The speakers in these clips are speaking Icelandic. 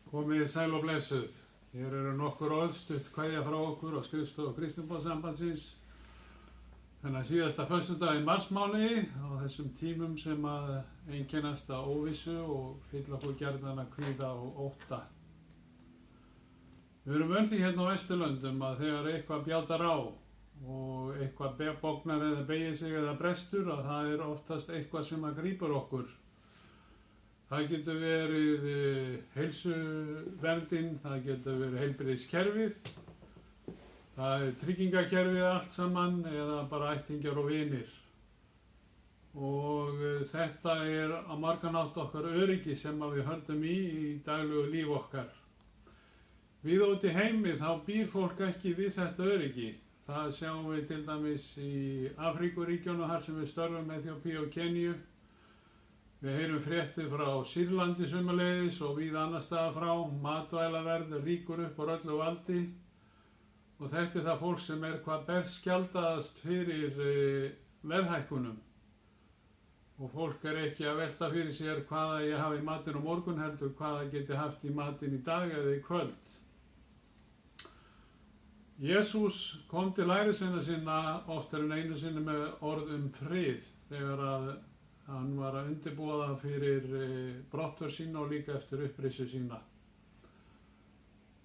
Komið sæl og blessuð. Hér eru nokkur orðstutt kveðja frá okkur á skrifstofu Kristniboðssambandsins. Þennan síðasta föstudag í marsmánuði á þessum tímum sem að einkennast af óvissu og fylla okkur gjarnan að kvíða og ótta. Við erum vön því hérna á Vesturlöndum að þegar eitthvað bjátar á og eitthvað bognar eða beygir sig eða brestur að það er oftast eitthvað sem að grípur okkur. Það getur verið heilsuverndin, það getur verið heilbrigðiskerfið, það er tryggingakerfið allt saman eða bara ættingjar og vinir. Og þetta er á margan hátt okkar öryggi sem við höldum í daglegu líf okkar. Við út í heimi þá býr fólk ekki við þetta öryggi. Það sjáum við til dæmis í Afríkuríkjunum þar sem við störfum Eþíópíu og Keníu. Við heyrum fréttir frá Sýrlandi sömuleiðis og víða annars staðar frá. Matvælaverð rýkur upp á öllu valdi og þetta er það fólk sem er hvað berskjaldaðast fyrir verðhækkunum. Og fólk er ekki að velta fyrir sér hvaða ég hafi í matinn á morgun heldur hvaða geti haft í matinn í dag eða í kvöld. Jesús kom til lærisveina sinna oftar en einu sinni með orð frið þegar að hann var að undirbúa það fyrir brottför sína og líka eftir upprisu sína.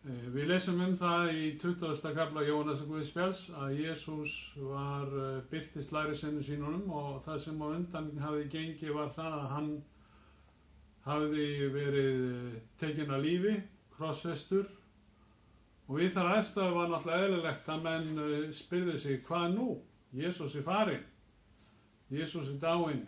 Við lesum það í 20. kafla Jóhannesar Guðspjalls að Jesús var birtist lærisveinum sínunum og það sem á undan hafði gengið var það að hann hafði verið tekinn af lífi, krossfestur og við þar aðstæður var náttúrulega eðlilegt að menn spyrðu sig hvað nú? Jesús er farinn, Jesús er dáinn.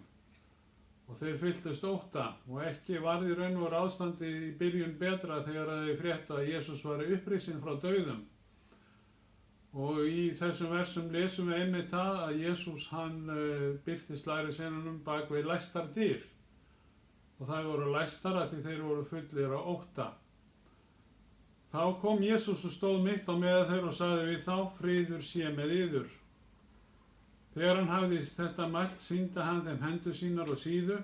Og þeir fylltust ótta og ekki varð í raun og ástandi í byrjun betra þegar þeir fréttu að Jesús var upprisinn frá dauðum. Og í þessum versum lesum við einmitt það að Jesús hann birtist lærisveinunum bak við læstar dyr. Og það voru læstar að því þeir voru fullir á ótta. Þá kom Jesús og stóð mitt á meðal þeirra og sagði við þá, friður sé með yður. Þegar hann hafði þetta mælt sýndi hann þeim hendur sínar og síðu.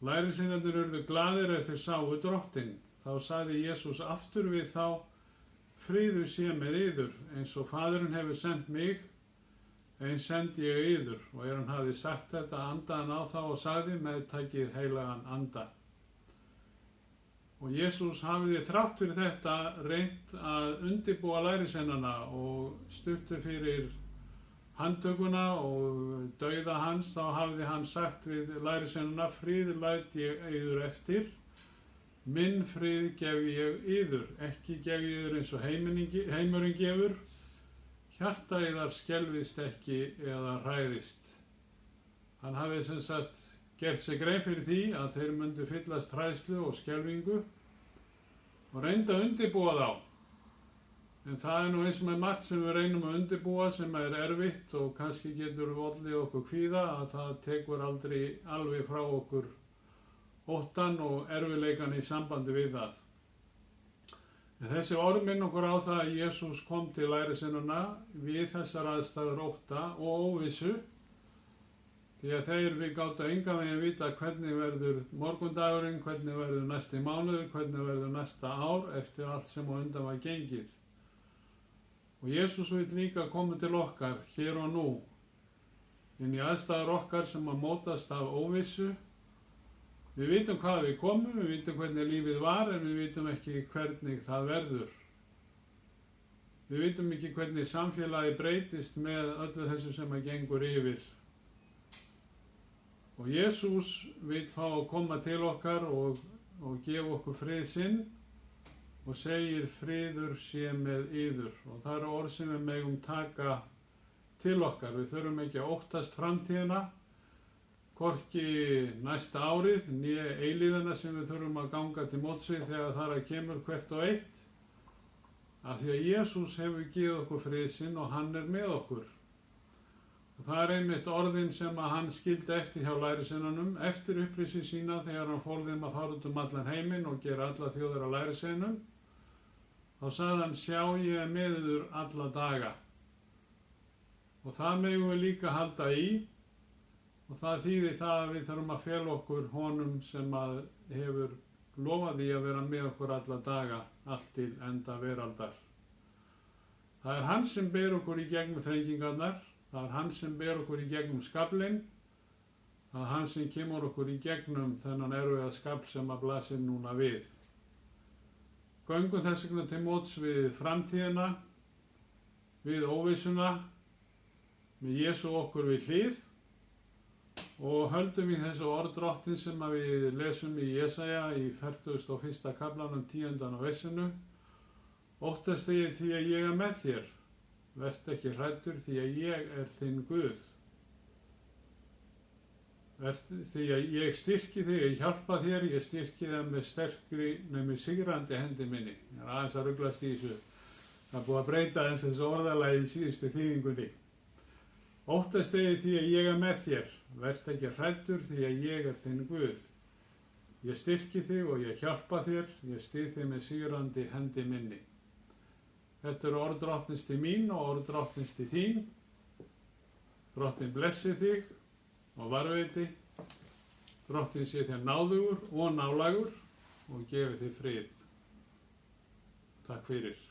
Lærisveinarnir urðu glaðir þeir sáu drottinn. Þá sagði Jesús aftur við þá, friður sé með yður, eins og Faðirinn hefur sendt mig, eins sendi ég yður. Og hann hafði sagt þetta andaði hann á þá og sagði, meðtakið heilagan anda. Og Jesús hafði þrátt fyrir þetta reynt að undirbúa lærisveinana og stuttu fyrir handtökuna og dauða hans, þá hafði hann sagt við lærisveinana, frið læt ég yður eftir, minn frið gef ég yður, ekki gef ég yður eins og heimurinn gefur, hjarta yðar skelfist ekki eða hræðist. Hann hafði sem sagt gert sig grein fyrir því að þeir myndu fyllast hræðslu og skelfingu og reynda að undirbúa þá. En það er nú eins og með margt sem við reynum að undirbúa sem er erfitt og kannski getur voldið okkur kvíða að það tekur aldrei alveg frá okkur óttan og erfiðleikan í sambandi við það. En þessi orð minn okkur á það að Jesús kom til lærisveinanna við þessar aðstæður ótta og óvissu því að þeir við gátu engan veginn vita hvernig verður morgundagurinn, hvernig verður næsti mánuður, hvernig verður næsta ár eftir allt sem á undan var gengið. Og Jesús vil líka koma til okkar hér og nú, inn í aðstæður okkar sem að mótast af óvissu. Við vitum hvað við komum, við vitum hvernig lífið var, en við vitum ekki hvernig það verður. Við vitum ekki hvernig samfélagi breytist með öllu þessu sem að gengur yfir. Og Jesús vil fá að koma til okkar og gefa okkur frið sinn, og segir friður sé með yður. Og það eru orð sem við megum taka til okkar. Við þurfum ekki að óttast framtíðina, hvorki næsta árið, né eilíðina sem við þurfum að ganga til móts við þegar það kemur hvert og eitt. Af því að Jesús hefur gefið okkur frið sinn og hann er með okkur. Og það er einmitt orðin sem að hann skildi eftir hjá lærisveinunum eftir upprisu sína þegar hann fór þeim að fara út allan heiminn og gera alla þjóðir á lærisveinum. Þá sagði hann, sjá ég er með yður alla daga. Og það megum við líka halda í og það þýðir það að við þurfum að fela okkur honum sem að hefur lofa því að vera með okkur alla daga, allt til enda veraldar. Það er hann sem ber okkur í gegnum þrengingarnar, það er hann sem ber okkur í gegnum skaflinn, það er hann sem kemur okkur í gegnum þennan erfiða skafl sem að blasir núna við. Göngum þess vegna til móts við framtíðina, við óvissuna, með Jesú okkur við hlið og höldum í þessu orð Drottins sem að við lesum í Jesaja í 41. kaflanum 10. versinu. Óttast þig því að ég er með þér, vert ekki hræddur því að ég er þinn Guð. Því að ég styrki þig, ég hjálpa þér, ég styrki það með sigrandi hendi minni. Það er aðeins að ruglast í þessu. Það er búið að breyta þessu orðalagi í síðustu þýðingunni. Óttast þig því að ég er með þér, vert ekki hræddur því að ég er þinn Guð. Ég styrki þig og ég hjálpa þér, ég styð þig með sigrandi hendi minni. Þetta eru orð Drottins til mín og orð Drottins til þín. Drottinn blessi þig og varveiti. Drottinn sé þér náðugur og nálægur og gefi þig frið. Takk fyrir.